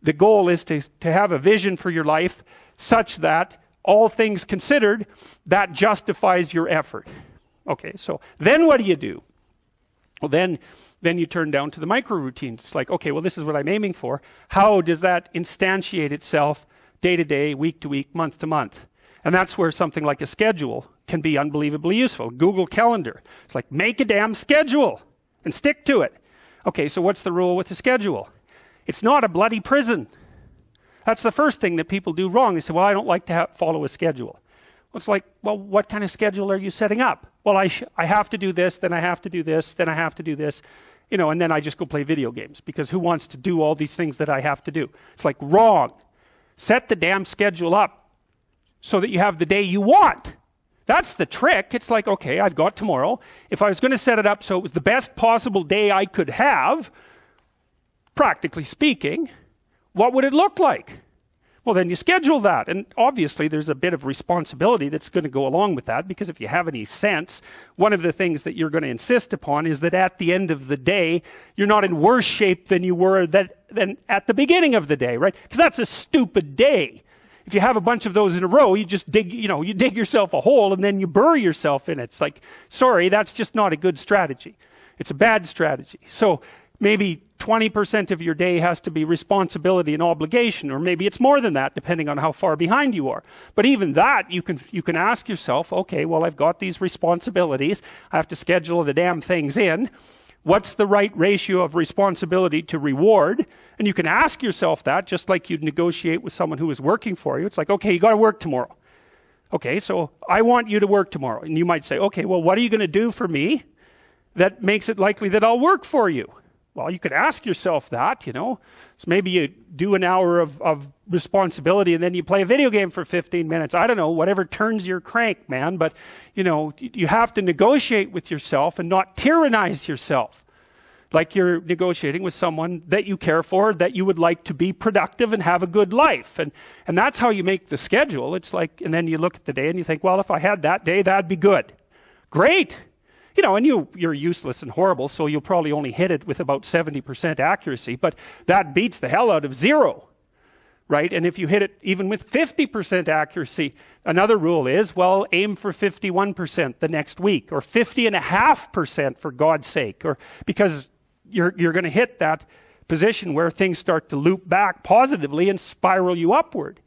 The goal is to have a vision for your life such that, all things considered, that justifies your effort. Okay, so then what do? Well, then you turn down to the micro routines. It's like, okay, well, this is what I'm aiming for. How does that instantiate itself day to day, week to week, month to month? And that's where something like a schedule can be unbelievably useful. Google Calendar. It's like, make a damn schedule and stick to it. Okay, so what's the rule with the schedule? It's not a bloody prison. That's the first thing that people do wrong. They say, well, I don't like to follow a schedule. Well, it's like, well, what kind of schedule are you setting up? Well, I have to do this, then I have to do this, then I have to do this, and then I just go play video games, because who wants to do all these things that I have to do? It's like, wrong. Set the damn schedule up so that you have the day you want. That's the trick. It's like, okay, I've got tomorrow. If I was going to set it up so it was the best possible day I could have, practically speaking, what would it look like? Well, then you schedule that. And obviously there's a bit of responsibility that's going to go along with that, because if you have any sense, one of the things that you're going to insist upon is that at the end of the day, you're not in worse shape than you were than at the beginning of the day, right? Because that's a stupid day. If you have a bunch of those in a row, you just dig yourself a hole and then you bury yourself in it. It's like, sorry, that's just not a good strategy. It's a bad strategy. So maybe 20% of your day has to be responsibility and obligation, or maybe it's more than that, depending on how far behind you are. But even that, you can ask yourself, okay, well, I've got these responsibilities. I have to schedule the damn things in. What's the right ratio of responsibility to reward? And you can ask yourself that, just like you'd negotiate with someone who is working for you. It's like, okay, you got to work tomorrow. Okay, so I want you to work tomorrow. And you might say, okay, well, what are you going to do for me that makes it likely that I'll work for you? Well, you could ask yourself that, So maybe you do an hour of responsibility and then you play a video game for 15 minutes. I don't know, whatever turns your crank, man. But, you have to negotiate with yourself and not tyrannize yourself. Like you're negotiating with someone that you care for, that you would like to be productive and have a good life. And that's how you make the schedule. It's like, and then you look at the day and you think, well, if I had that day, that'd be good. Great. And you're useless and horrible, so you'll probably only hit it with about 70% accuracy, but that beats the hell out of 0, right? And if you hit it even with 50% accuracy, another rule is, well, aim for 51% the next week, or 50.5% for God's sake, or because you're going to hit that position where things start to loop back positively and spiral you upward.